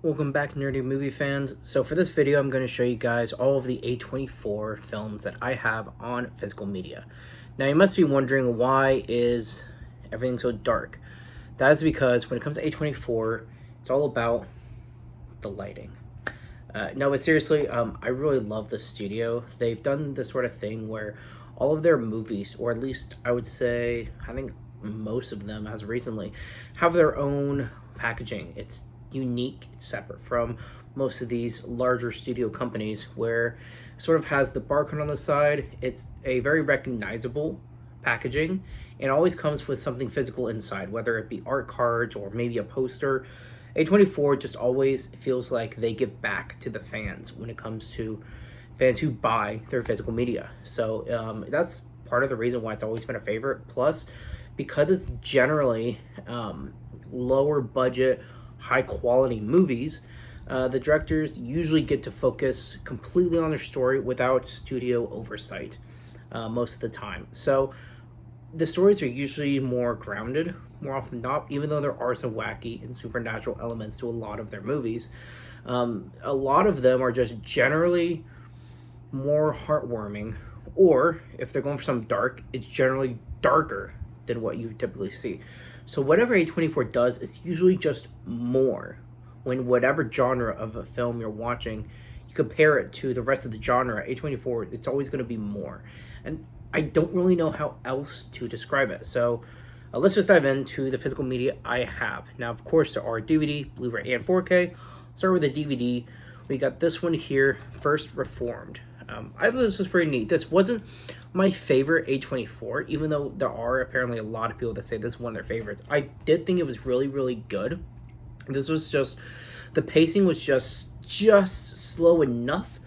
Welcome back, nerdy movie fans. So for this video, I'm going to show you guys all of the A24 films that I have on physical media. Now you must be wondering, why is everything so dark? That is because when it comes to A24, it's all about the lighting. No, but seriously, I really love the studio. They've done this sort of thing where all of their movies, or at least I would say, I think most of them as recently, have their own packaging. It's unique, it's separate from most of these larger studio companies where it sort of has the barcode on the side. It's a very recognizable packaging and always comes with something physical inside, whether it be art cards or maybe a poster. A24 just always feels like they give back to the fans when it comes to fans who buy their physical media. So that's part of the reason why it's always been a favorite. Plus, because it's generally lower budget, high quality movies, the directors usually get to focus completely on their story without studio oversight most of the time. So the stories are usually more grounded, more often than not, even though there are some wacky and supernatural elements to a lot of their movies. A lot of them are just generally more heartwarming, or if they're going for some dark, it's generally darker than what you typically see. So whatever A24 does, it's usually just more. When whatever genre of a film you're watching, you compare it to the rest of the genre, A24, it's always going to be more. And I don't really know how else to describe it. So let's just dive into the physical media I have. Now, of course, there are DVD, Blu-ray, and 4K. Start with the DVD. We got this one here, First Reformed. I thought this was pretty neat. This wasn't my favorite A24, even though there are apparently a lot of people that say this is one of their favorites. I did think it was really, really good. This was just, the pacing was just slow enough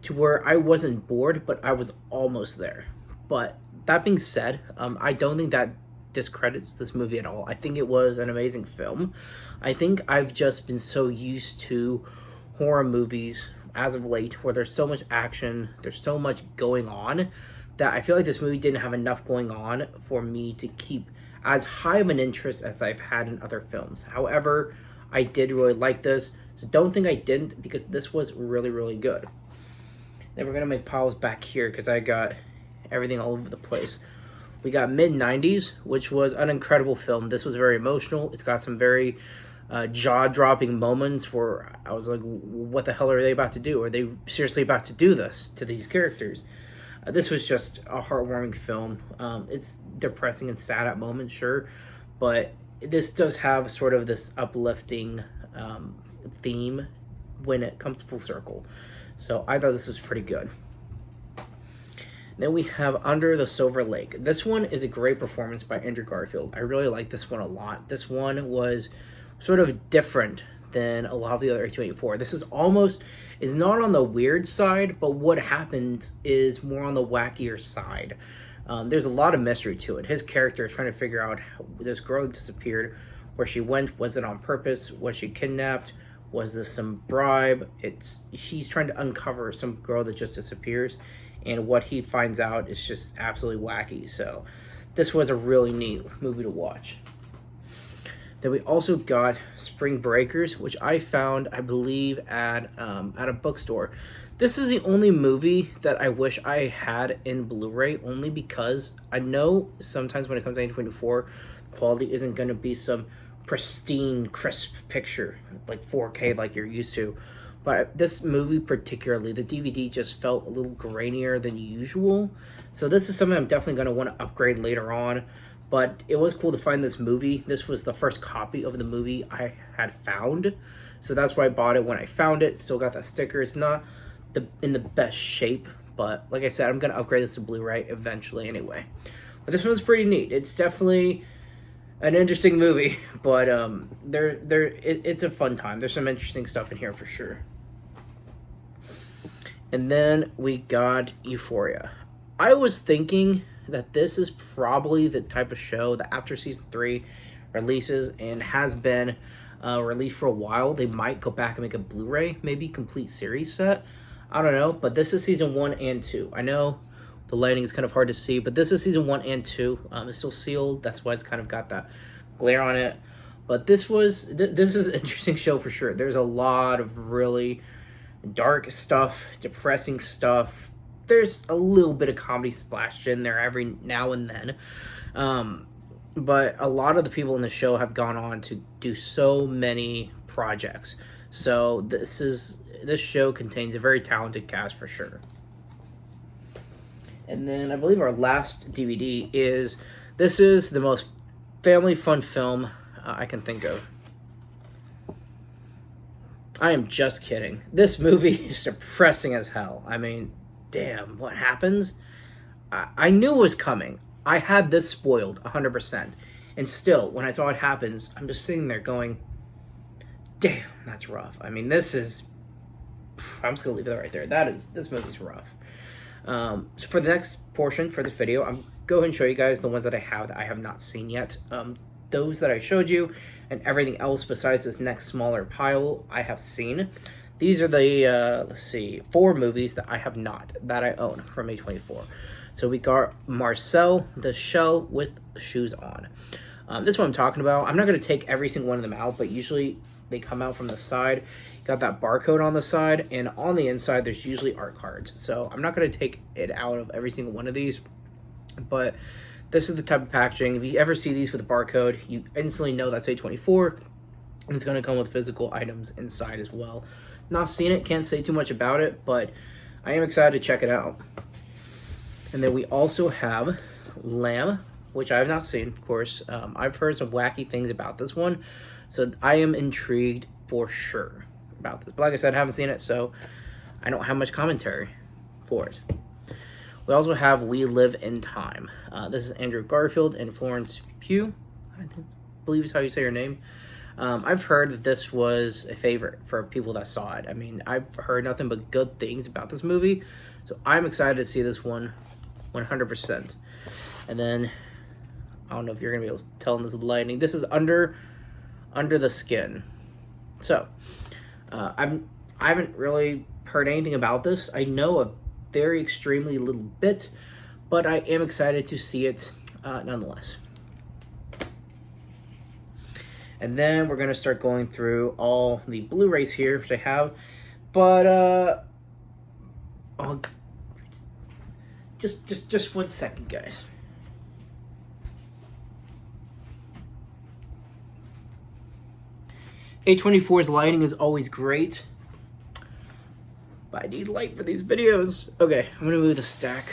to where I wasn't bored, but I was almost there. But that being said, I don't think that discredits this movie at all. I think it was an amazing film. I think I've just been so used to horror movies as of late where there's so much action, there's so much going on, that I feel like this movie didn't have enough going on for me to keep as high of an interest as I've had in other films. However, I did really like this. So don't think I didn't, because this was really, really good. Then we're going to make piles back here because I got everything all over the place. We got mid-90s, which was an incredible film. This was very emotional. It's got some very jaw-dropping moments where I was like, what the hell are they about to do? Are they seriously about to do this to these characters? This was just a heartwarming film. It's depressing and sad at moments, sure, but this does have sort of this uplifting theme when it comes full circle. So I thought this was pretty good. Then we have Under the Silver Lake. This one is a great performance by Andrew Garfield. I really like this one a lot. This one was sort of different than a lot of the other A24. This is not on the weird side, but what happened is more on the wackier side. There's a lot of mystery to it. His character is trying to figure out how this girl that disappeared, where she went. Was it on purpose? Was she kidnapped? Was this some bribe? He's trying to uncover some girl that just disappears, and what he finds out is just absolutely wacky. So this was a really neat movie to watch. Then we also got Spring Breakers, which I found, I believe, at a bookstore. This is the only movie that I wish I had in Blu-ray, only because I know sometimes when it comes to A24, quality isn't going to be some pristine, crisp picture, like 4K like you're used to. But this movie particularly, the DVD just felt a little grainier than usual. So this is something I'm definitely going to want to upgrade later on. But it was cool to find this movie. This was the first copy of the movie I had found. So that's why I bought it when I found it. Still got that sticker. It's not in the best shape. But like I said, I'm going to upgrade this to Blu-ray eventually anyway. But this one's pretty neat. It's definitely an interesting movie. But it's a fun time. There's some interesting stuff in here for sure. And then we got Euphoria. I was thinking that this is probably the type of show that after season 3 releases and has been released for a while, they might go back and make a Blu-ray, maybe complete series set. I don't know, but this is season 1 and 2. I know the lighting is kind of hard to see, but this is season 1 and 2. It's still sealed, that's why it's kind of got that glare on it. But this is an interesting show for sure. There's a lot of really dark stuff, depressing stuff. There's a little bit of comedy splashed in there every now and then. But a lot of the people in the show have gone on to do so many projects. So this show contains a very talented cast for sure. And then I believe our last DVD is, this is the most family fun film I can think of. I am just kidding. This movie is depressing as hell. I mean, damn, what happens? I knew it was coming. I had this spoiled 100%. And still, when I saw it happens, I'm just sitting there going, damn, that's rough. I mean, this is... I'm just going to leave it right there. This movie's rough. So for the next portion, for this video, I'm going to show you guys the ones that I have not seen yet. Those that I showed you, and everything else besides this next smaller pile, I have seen. These are the, let's see, 4 movies that I have not, that I own from A24. So we got Marcel the Shell with Shoes On. This is what I'm talking about. I'm not going to take every single one of them out, but usually they come out from the side. You got that barcode on the side, and on the inside there's usually art cards. So I'm not going to take it out of every single one of these, but this is the type of packaging. If you ever see these with a barcode, you instantly know that's A24, and it's going to come with physical items inside as well. Not seen it, can't say too much about it, but I am excited to check it out. And then we also have Lamb, which I have not seen, of course. I've heard some wacky things about this one, so I am intrigued for sure about this. But like I said, I haven't seen it, so I don't have much commentary for it. We also have We Live in Time. This is Andrew Garfield and Florence Pugh, I believe is how you say her name. I've heard that this was a favorite for people that saw it. I mean, I've heard nothing but good things about this movie, so I'm excited to see this one 100%. And then, I don't know if you're going to be able to tell in this lighting, this is Under the Skin. So, I haven't really heard anything about this. I know a very extremely little bit, but I am excited to see it nonetheless. And then we're going to start going through all the Blu-rays here, which I have. But, just 1 second, guys. A24's lighting is always great, but I need light for these videos. Okay, I'm going to move the stack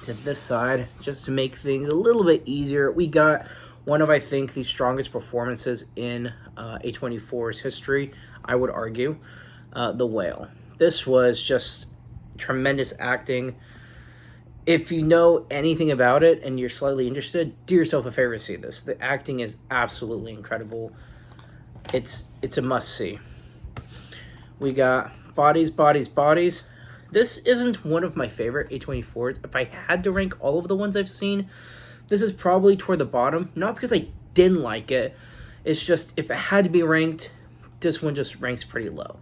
to this side just to make things a little bit easier. We got one of, I think, the strongest performances in A24's history, I would argue, The Whale. This was just tremendous acting. If you know anything about it and you're slightly interested, do yourself a favor to see this. The acting is absolutely incredible. It's a must-see. We got Bodies, Bodies, Bodies. This isn't one of my favorite A24s. If I had to rank all of the ones I've seen, this is probably toward the bottom. Not because I didn't like it. It's just, if it had to be ranked, this one just ranks pretty low.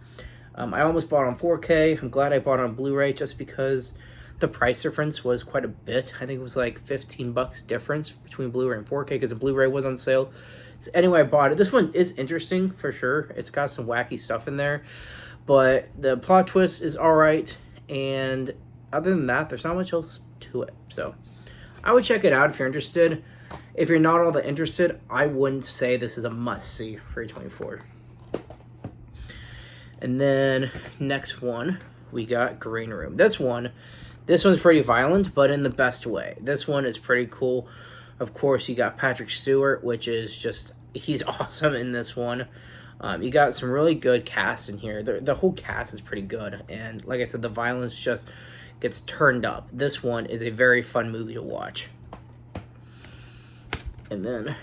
I almost bought it on 4K. I'm glad I bought it on Blu-ray just because the price difference was quite a bit. I think it was like 15 bucks difference between Blu-ray and 4K because the Blu-ray was on sale. So anyway, I bought it. This one is interesting for sure. It's got some wacky stuff in there, but the plot twist is all right. And other than that, there's not much else to it. So I would check it out if you're interested. If you're not all that interested, I wouldn't say this is a must-see for A24. And then next one, we got Green Room. This one's pretty violent, but in the best way. This one is pretty cool. Of course, you got Patrick Stewart, which is just, he's awesome in this one. You got some really good cast in here. The whole cast is pretty good. And like I said, the violence just gets turned up. This one is a very fun movie to watch. And then,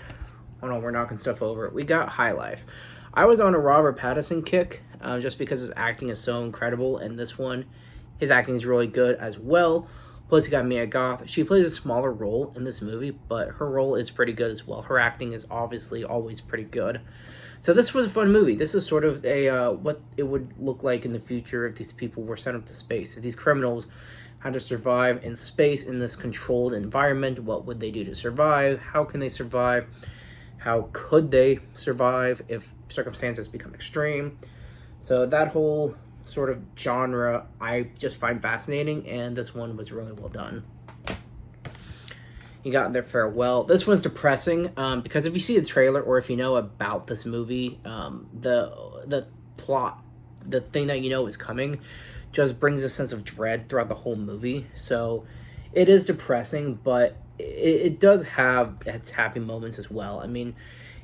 hold on, we're knocking stuff over. We got High Life. I was on a Robert Pattinson kick just because his acting is so incredible. And this one, his acting is really good as well. Plus, you got Mia Goth. She plays a smaller role in this movie, but her role is pretty good as well. Her acting is obviously always pretty good. So this was a fun movie. This is sort of a what it would look like in the future if these people were sent up to space. If these criminals had to survive in space in this controlled environment, what would they do to survive? How can they survive? How could they survive if circumstances become extreme? So that whole sort of genre I just find fascinating, and this one was really well done. You got their farewell. This one's depressing because if you see the trailer or if you know about this movie, the plot, the thing that you know is coming, just brings a sense of dread throughout the whole movie. So it is depressing, but it does have its happy moments as well. I mean,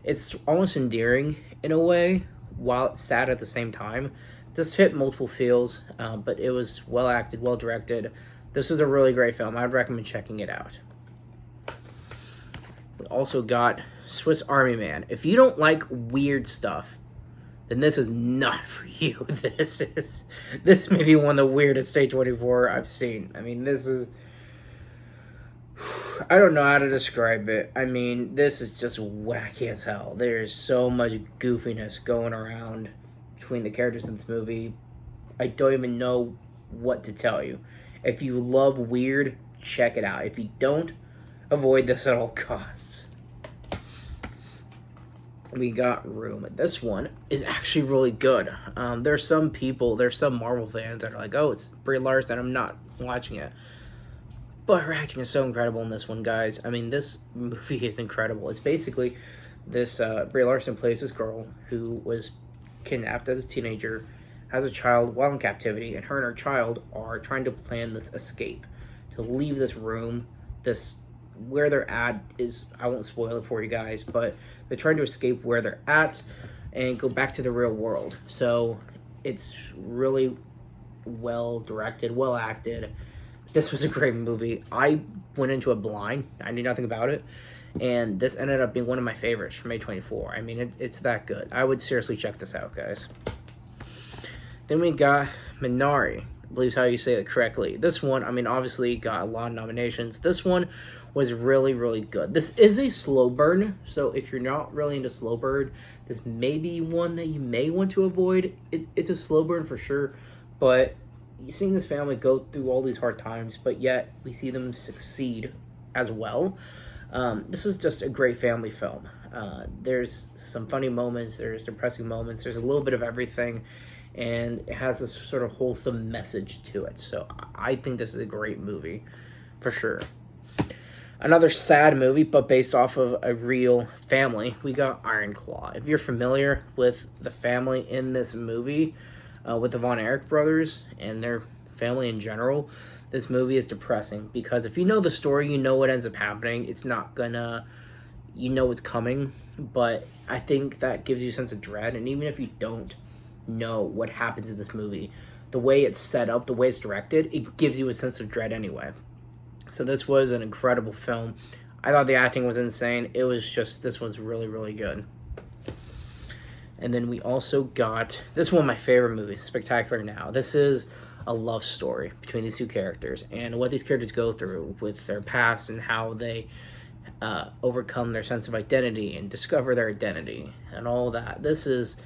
it's almost endearing in a way, while it's sad at the same time. This hit multiple feels, but it was well acted, well directed. This is a really great film. I'd recommend checking it out. We also got Swiss Army Man. If you don't like weird stuff, then this is not for you. This may be one of the weirdest A24 I've seen. I mean, this is, I don't know how to describe it. I mean, this is just wacky as hell. There's so much goofiness going around between the characters in this movie. I don't even know what to tell you. If you love weird, check it out. If you don't, avoid this at all costs. We got Room. This one is actually really good. There's some Marvel fans that are like, oh, it's Brie Larson, I'm not watching it. But her acting is so incredible in this one, guys. I mean, this movie is incredible. It's basically this, Brie Larson plays this girl who was kidnapped as a teenager, has a child while in captivity, and her child are trying to plan this escape, to leave this room, where they're at is, I won't spoil it for you guys, but they're trying to escape where they're at and go back to the real world. So it's really well directed, well acted. This was a great movie. I went into it blind. I knew nothing about it. And this ended up being one of my favorites from A24. I mean, it's that good. I would seriously check this out, guys. Then we got Minari. I believe how you say it correctly. This one, I mean, obviously got a lot of nominations. This one was really, really good. This is a slow burn, so if you're not really into slow burn, this may be one that you may want to avoid. It's a slow burn for sure, but seeing this family go through all these hard times, but yet we see them succeed as well. This is just a great family film. There's some funny moments, there's depressing moments, there's a little bit of everything, and it has this sort of wholesome message to it. So I think this is a great movie, for sure. Another sad movie, but based off of a real family, we got Iron Claw. If you're familiar with the family in this movie, with the Von Erich brothers and their family in general, this movie is depressing, because if you know the story, you know what ends up happening. It's not gonna, you know it's coming, but I think that gives you a sense of dread, and even if you don't know what happens in this movie, the way it's set up, the way it's directed, it gives you a sense of dread anyway. So this was an incredible film. I thought the acting was insane. It was just, this was really, really good. And then we also got, this is one of my favorite movies, Spectacular Now. This is a love story between these two characters and what these characters go through with their past and how they overcome their sense of identity and discover their identity and all that. This is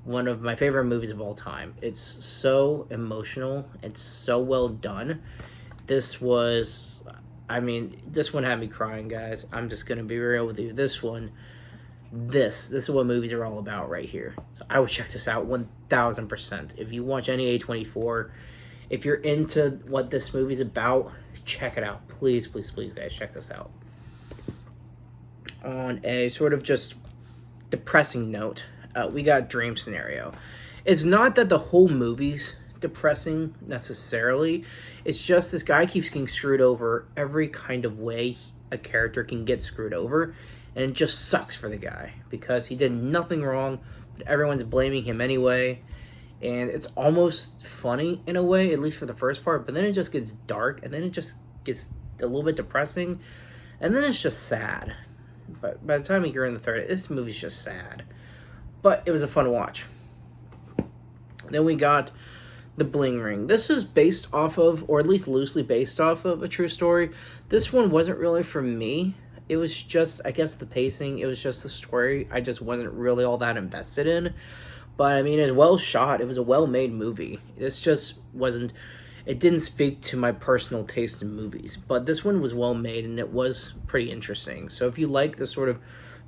one of my favorite movies of all time. It's so emotional. It's so well done. This was, I mean, this one had me crying, guys. I'm just going to be real with you. This one, this is what movies are all about right here. So I would check this out 1000%. If you watch any A24, if you're into what this movie's about, check it out. Please, please, please, guys, check this out. On a sort of just depressing note, we got Dream Scenario. It's not that the whole movie's depressing necessarily. It's just this guy keeps getting screwed over every kind of way a character can get screwed over, and it just sucks for the guy because he did nothing wrong, but everyone's blaming him anyway. And it's almost funny in a way, at least for the first part, but then it just gets dark, and then it just gets a little bit depressing, and then it's just sad. But by the time you're in the third, this movie's just sad. But it was a fun watch. Then we got The Bling Ring. This is based off of, or at least loosely based off of, a true story. This one wasn't really for me. It was just, I guess, the pacing. It was just the story I just wasn't really all that invested in. But, I mean, it's well shot. It was a well-made movie. This just wasn't, it didn't speak to my personal taste in movies. But this one was well-made, and it was pretty interesting. So if you like the sort of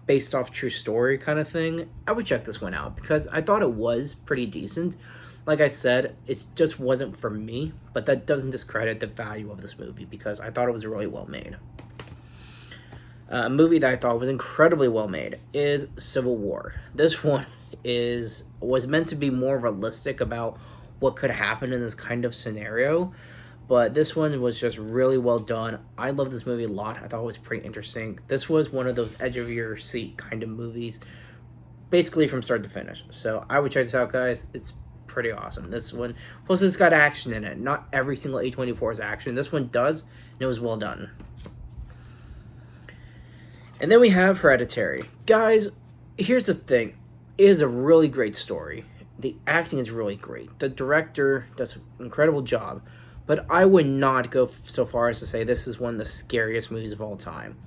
based off true story kind of thing, I would check this one out because I thought it was pretty decent. Like I said, it just wasn't for me, but that doesn't discredit the value of this movie because I thought it was really well made. A movie that I thought was incredibly well made is Civil War. This one was meant to be more realistic about what could happen in this kind of scenario, but this one was just really well done. I love this movie a lot. I thought it was pretty interesting. This was one of those edge of your seat kind of movies, basically from start to finish. So I would check this out, guys. It's pretty awesome. This one, plus it's got action in it. Not every single A24 is action. This one does, and it was well done. And then we have Hereditary. Guys, here's the thing. It is a really great story. The acting is really great. The director does an incredible job. But I would not go so far as to say this is one of the scariest movies of all time.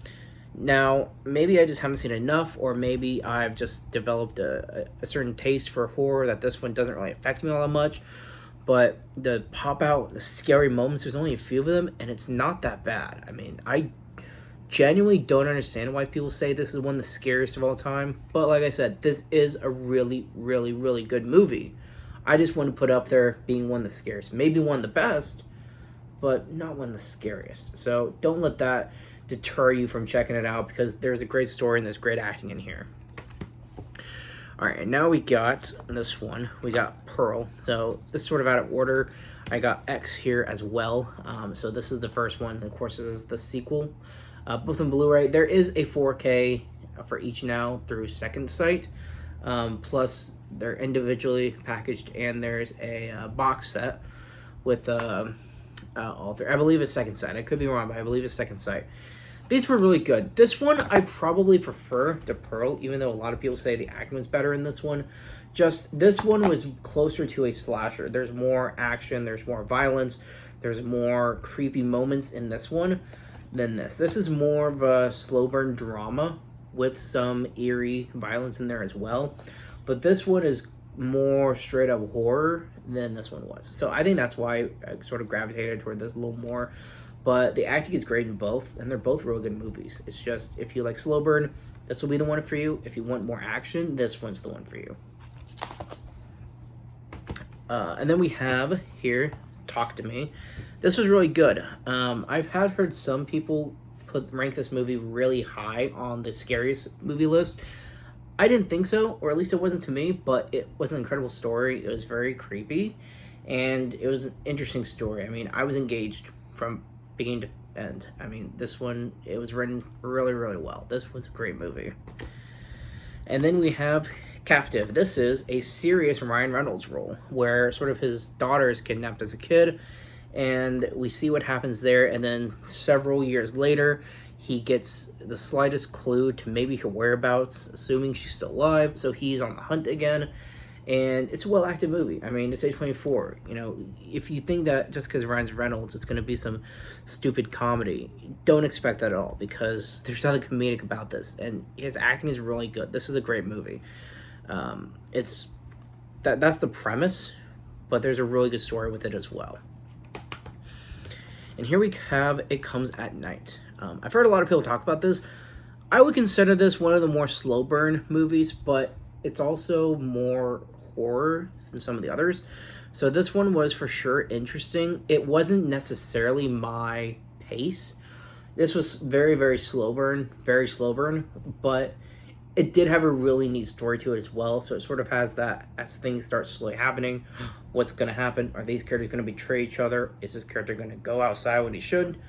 Now, maybe I just haven't seen enough, or maybe I've just developed a certain taste for horror that this one doesn't really affect me all that much. But the pop out, the scary moments, there's only a few of them, and it's not that bad. I mean, I genuinely don't understand why people say this is one of the scariest of all time. But like I said, this is a really, really, really good movie. I just want to put up there being one of the scariest. Maybe one of the best, but not one of the scariest. So don't let that deter you from checking it out because there's a great story and there's great acting in here. Alright, and now we got this one. We got Pearl. So this is sort of out of order. I got X here as well. So this is the first one. Of course, this is the sequel. Both on Blu-ray. There is a 4K for each now through Second Sight. Plus, they're individually packaged, and there's a box set with all three. I believe it's Second Sight. I could be wrong, but I believe it's Second Sight. These were really good. This one I probably prefer to Pearl, even though a lot of people say the acting was better in this one. Just this one was closer to a slasher. There's more action. There's more violence. There's more creepy moments in this one than this. This is more of a slow burn drama with some eerie violence in there as well. But this one is more straight up horror than this one was. So I think that's why I sort of gravitated toward this a little more. But the acting is great in both, and they're both really good movies. It's just, if you like slow burn, this will be the one for you. If you want more action, this one's the one for you. And then we have here, Talk to Me. This was really good. I've heard some people rank this movie really high on the scariest movie list. I didn't think so, or at least it wasn't to me, but it was an incredible story. It was very creepy, and it was an interesting story. I mean, I was engaged from beginning to end. I mean, this one, it was written really, really well. This was a great movie. And then we have Captive. This is a serious Ryan Reynolds role, where sort of his daughter is kidnapped as a kid, and we see what happens there, and then several years later, he gets the slightest clue to maybe her whereabouts, assuming she's still alive, so he's on the hunt again, and it's a well-acted movie. I mean, it's A24. You know, if you think that just because Ryan Reynolds, it's going to be some stupid comedy, don't expect that at all, because there's nothing comedic about this, and his acting is really good. This is a great movie. That's the premise, but there's a really good story with it as well. And here we have It Comes at Night. I've heard a lot of people talk about this. I would consider this one of the more slow burn movies, but it's also more horror than some of the others. So this one was for sure interesting. It wasn't necessarily my pace. This was very, very slow burn, but it did have a really neat story to it as well. So it sort of has that, as things start slowly happening, what's going to happen? Are these characters going to betray each other? Is this character going to go outside when he should?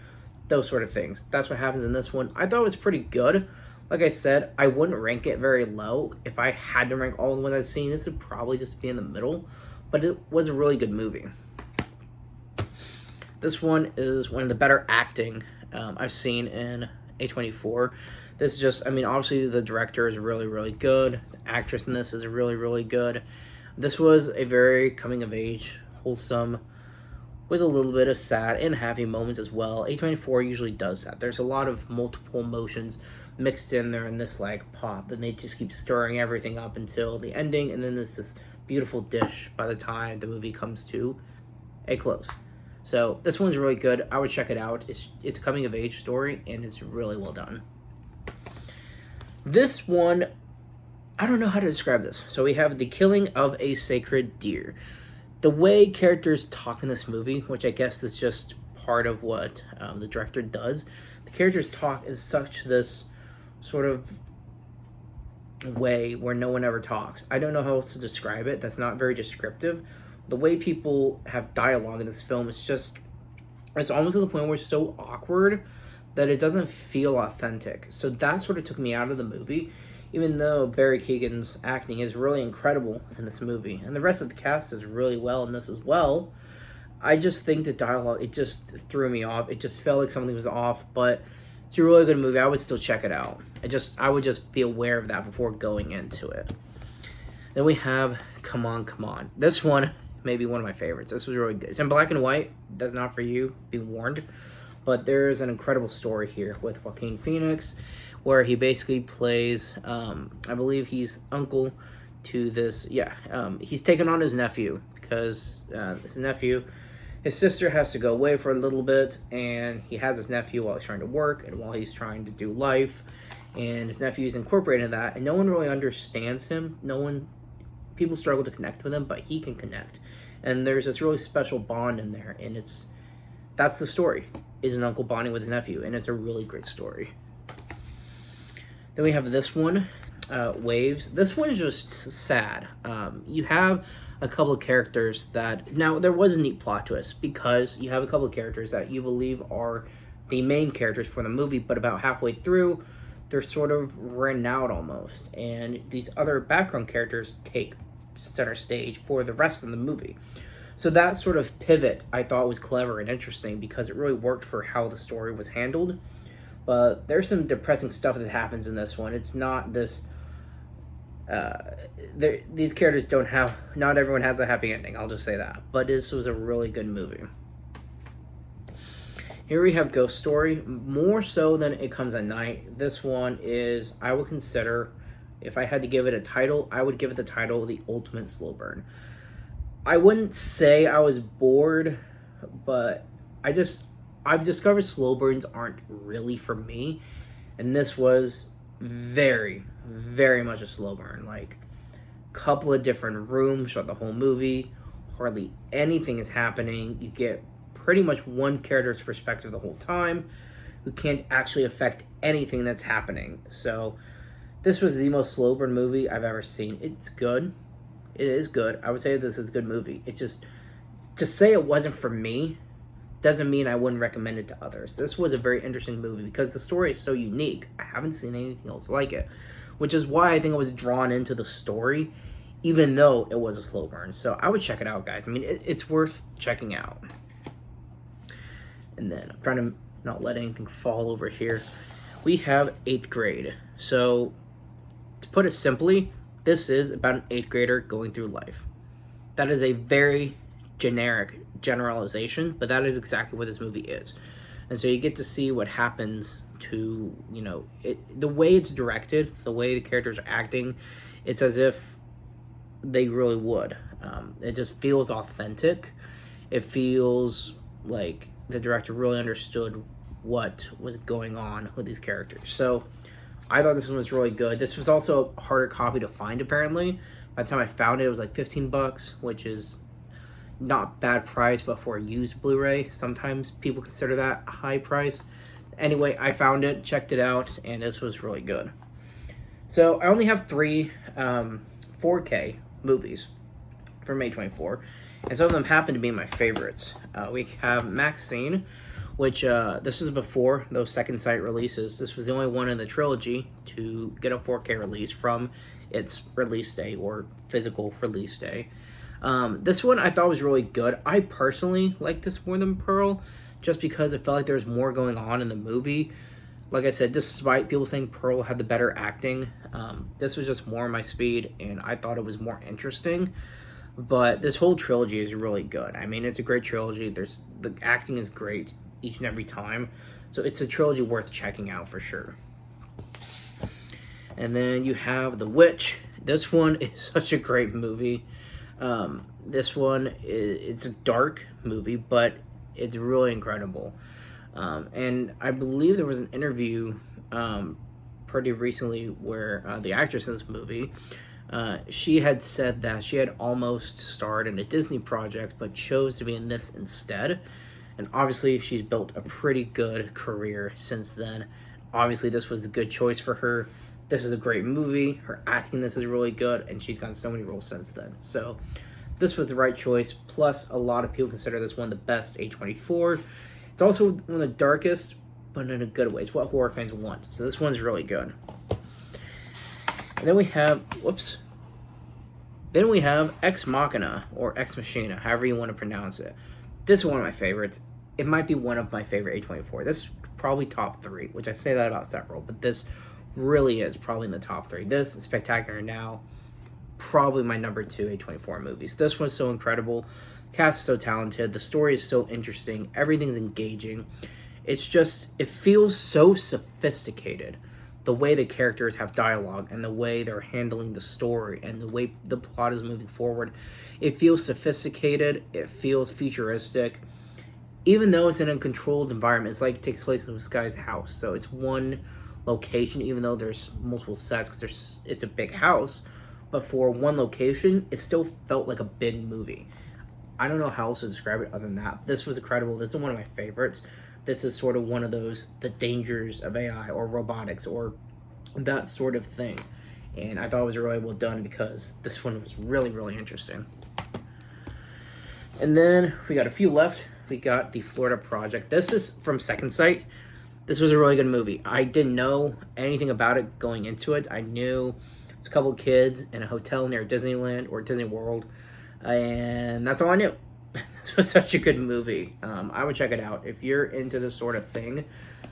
Those sort of things. That's what happens in this one. I thought it was pretty good. Like I said, I wouldn't rank it very low. If I had to rank all the ones I've seen, this would probably just be in the middle. But it was a really good movie. This one is one of the better acting I've seen in A24. This is just, I mean, obviously the director is really, really good. The actress in this is really, really good. This was a very coming-of-age, wholesome, with a little bit of sad and happy moments as well. A24 usually does that. There's a lot of multiple emotions mixed in there in this like pot, and they just keep stirring everything up until the ending, and then there's this beautiful dish by the time the movie comes to a close. So this one's really good. I would check it out. It's a coming of age story, and it's really well done. This one, I don't know how to describe this. So we have the killing of a sacred deer. The way characters talk in this movie, which I guess is just part of what the director does, the characters talk is such this sort of way where no one ever talks. I don't know how else to describe it. That's not very descriptive. The way people have dialogue in this film is just, it's almost to the point where it's so awkward that it doesn't feel authentic. So that sort of took me out of the movie, even though Barry Keoghan's acting is really incredible in this movie, and the rest of the cast is really well in this as well. I just think the dialogue, it just threw me off. It just felt like something was off, but it's a really good movie. I would still check it out. I would just be aware of that before going into it. Then we have Come On, Come On. This one may be one of my favorites. This was really good. It's in black and white. That's not for you. Be warned. But there's an incredible story here with Joaquin Phoenix, where he basically plays, I believe he's uncle to this, he's taken on his nephew, because his sister has to go away for a little bit, and he has his nephew while he's trying to work, and while he's trying to do life, and his nephew is incorporated in that, and no one really understands him. People struggle to connect with him, but he can connect. And there's this really special bond in there, and that's the story, is an uncle bonding with his nephew, and it's a really great story. Then we have this one, Waves. This one is just sad. You have a couple of characters that, now there was a neat plot twist, because you have a couple of characters that you believe are the main characters for the movie, but about halfway through, they're sort of written out almost, and these other background characters take center stage for the rest of the movie. So that sort of pivot I thought was clever and interesting, because it really worked for how the story was handled. But there's some depressing stuff that happens in this one. It's not this, these characters don't have, not everyone has a happy ending, I'll just say that. But this was a really good movie. Here we have Ghost Story, more so than It Comes at Night. This one is, I would consider, if I had to give it a title, I would give it the title The Ultimate Slow Burn. I wouldn't say I was bored, but I've discovered slow burns aren't really for me, and this was very, very much a slow burn. Like, couple of different rooms throughout the whole movie, hardly anything is happening. You get pretty much one character's perspective the whole time, who can't actually affect anything that's happening. So this was the most slow burn movie I've ever seen. It's good. It is good. I would say this is a good movie. It's just, to say it wasn't for me doesn't mean I wouldn't recommend it to others. This was a very interesting movie because the story is so unique. I haven't seen anything else like it, which is why I think I was drawn into the story, even though it was a slow burn. So I would check it out, guys. I mean, it's worth checking out. And then I'm trying to not let anything fall over here. We have 8th grade. So to put it simply, this is about an 8th grader going through life. That is a very generic generalization, but that is exactly what this movie is. And so you get to see what happens to, the way it's directed, the way the characters are acting, it's as if they really would. It just feels authentic. It feels like the director really understood what was going on with these characters. So I thought this one was really good. This was also a harder copy to find, apparently. By the time I found it, it was like $15, which is not bad price, but for a used Blu-ray, sometimes people consider that a high price. Anyway, I found it, checked it out, and this was really good. So I only have 3 4K movies from A24, and some of them happen to be my favorites. We have Maxine, which this was before those second sight releases. This was the only one in the trilogy to get a 4K release from its release day or physical release day. This one I thought was really good. I personally like this more than Pearl, just because it felt like there was more going on in the movie. Like I said, despite people saying Pearl had the better acting, this was just more my speed, and I thought it was more interesting. But this whole trilogy is really good. I mean, it's a great trilogy. The acting is great each and every time, so it's a trilogy worth checking out for sure. And then you have The Witch. This one is such a great movie. This one it's a dark movie, but it's really incredible. And I believe there was an interview pretty recently where the actress in this movie, she had said that she had almost starred in a Disney project but chose to be in this instead. And obviously she's built a pretty good career since then. Obviously this was a good choice for her. This is a great movie. Her acting in this is really good, and she's gotten so many roles since then. So this was the right choice. Plus, a lot of people consider this one of the best A24. It's also one of the darkest, but in a good way. It's what horror fans want. So this one's really good. And then we have, Then we have Ex Machina, or Ex Machina, however you want to pronounce it. This is one of my favorites. It might be one of my favorite A24. This is probably top 3, which I say that about several, but this really is probably in the top 3. This, Spectacular Now, probably my number 2 A24 movies. This one's so incredible. The cast is so talented. The story is so interesting. Everything's engaging. It's just, it feels so sophisticated. The way the characters have dialogue and the way they're handling the story and the way the plot is moving forward. It feels sophisticated. It feels futuristic. Even though it's in a controlled environment, it's like it takes place in this guy's house. So it's one location, even though there's multiple sets because it's a big house. But for one location, it still felt like a big movie. I don't know how else to describe it other than that. This was incredible. This is one of my favorites. This is sort of one of those, the dangers of AI or robotics or that sort of thing. And I thought it was really well done because this one was really, really interesting. And then we got a few left. We got the Florida Project. This is from Second Sight. This was a really good movie. I didn't know anything about it going into it. I knew it was a couple of kids in a hotel near Disneyland or Disney World, and that's all I knew. This was such a good movie. I would check it out if you're into this sort of thing.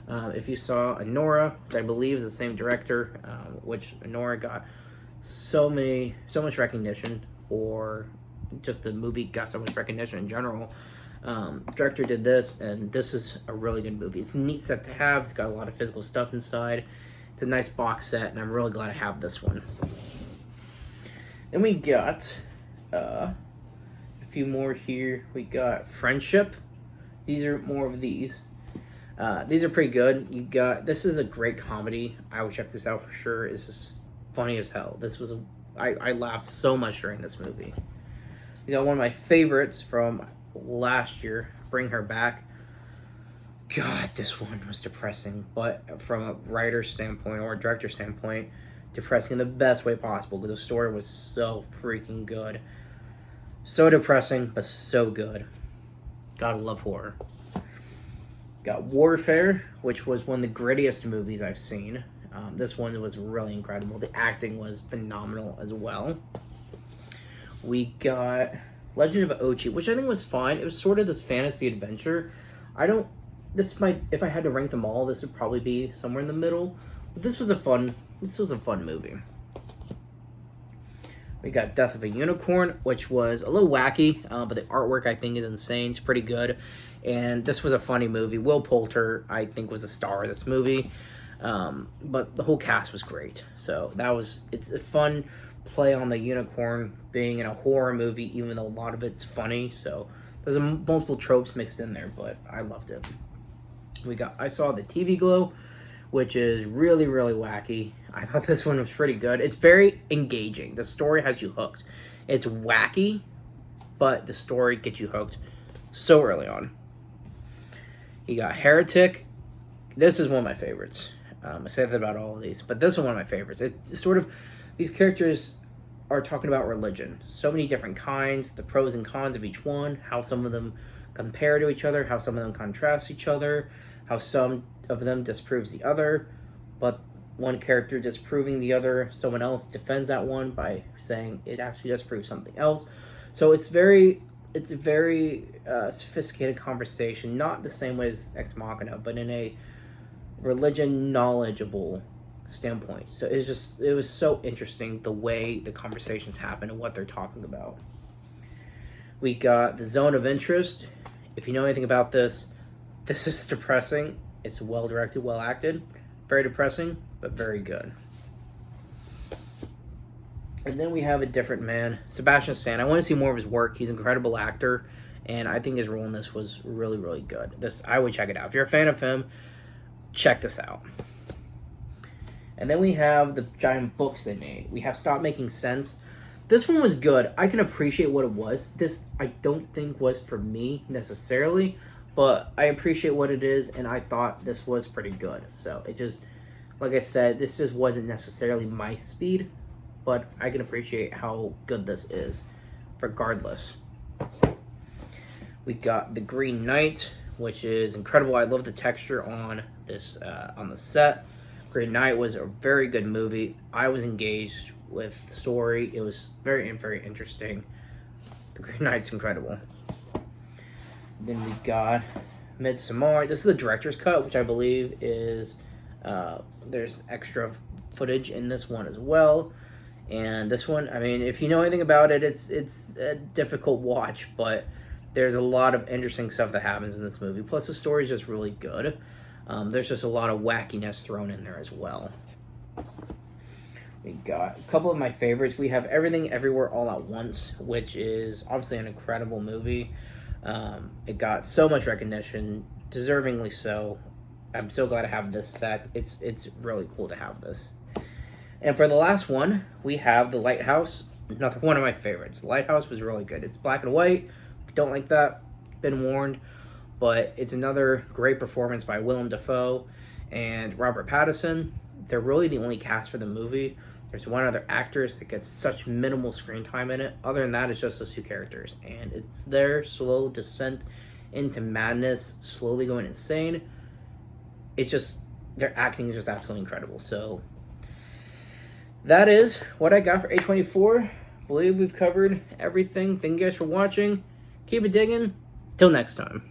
If you saw Anora, which I believe is the same director, which Anora got so much recognition for just the movie, got so much recognition in general. Director did this, and this is a really good movie. It's a neat set to have. It's got a lot of physical stuff inside. It's a nice box set, and I'm really glad I have this one. Then we got a few more here. We got Friendship. These are more of these. These are pretty good. You got, this is a great comedy. I would check this out for sure. It's just funny as hell. This was I laughed so much during this movie. We got one of my favorites from last year, Bring Her Back. God, this one was depressing, but from a writer standpoint or a director standpoint, depressing in the best way possible because the story was so freaking good. So depressing, but so good. Gotta love horror. Got Warfare, which was one of the grittiest movies I've seen. This one was really incredible. The acting was phenomenal as well. We got Legend of Ochi, which I think was fine. It was sort of this fantasy adventure. If I had to rank them all, this would probably be somewhere in the middle. But this was a fun movie. We got Death of a Unicorn, which was a little wacky, but the artwork I think is insane. It's pretty good. And this was a funny movie. Will Poulter, I think, was the star of this movie. But the whole cast was great. So it's a fun play on the unicorn being in a horror movie, even though a lot of it's funny. So there's multiple tropes mixed in there, but I loved it. I saw the TV Glow, which is really, really wacky. I thought this one was pretty good. It's very engaging. The story has you hooked. It's wacky, but the story gets you hooked so early on. You got Heretic. This is one of my favorites. I say that about all of these, but this is one of my favorites. It's sort of, these characters are talking about religion. So many different kinds, the pros and cons of each one, how some of them compare to each other, how some of them contrast each other, how some of them disproves the other, but one character disproving the other, someone else defends that one by saying it actually disproves something else. So it's a very sophisticated conversation, not the same way as Ex Machina, but in a religion knowledgeable standpoint. So it was so interesting the way the conversations happen and what they're talking about. We got The Zone of Interest. If you know anything about this is depressing. It's well directed, well acted, very depressing, but very good. And then we have a different man, Sebastian Stan. I want to see more of his work. He's an incredible actor, and I think his role in this was really, really good. I would check it out. If you're a fan of him, check this out. And then we have the giant books they made. We have Stop Making Sense. This one was good. I can appreciate what it was. This, I don't think, was for me necessarily, but I appreciate what it is, and I thought this was pretty good. So it just, like I said, this just wasn't necessarily my speed, but I can appreciate how good this is, regardless. We got The Green Knight, which is incredible. I love the texture on this, on the set. Green Knight was a very good movie. I was engaged with the story. It was very interesting. The Green Knight's incredible. Then we got Midsommar. This is the director's cut, which I believe is, there's extra footage in this one as well. And this one, I mean, if you know anything about it, it's a difficult watch, but there's a lot of interesting stuff that happens in this movie. Plus, the story's just really good. There's just a lot of wackiness thrown in there as well. We got a couple of my favorites. We have Everything Everywhere All at Once, which is obviously an incredible movie. It got so much recognition, deservingly so. I'm so glad to have this set. It's really cool to have this. And for the last one, we have The Lighthouse. Another one of my favorites. The Lighthouse was really good. It's black and white. If you don't like that, been warned. But it's another great performance by Willem Dafoe and Robert Pattinson. They're really the only cast for the movie. There's one other actress that gets such minimal screen time in it. Other than that, it's just those two characters. And it's their slow descent into madness, slowly going insane. It's just, their acting is just absolutely incredible. So that is what I got for A24. I believe we've covered everything. Thank you guys for watching. Keep it digging. Till next time.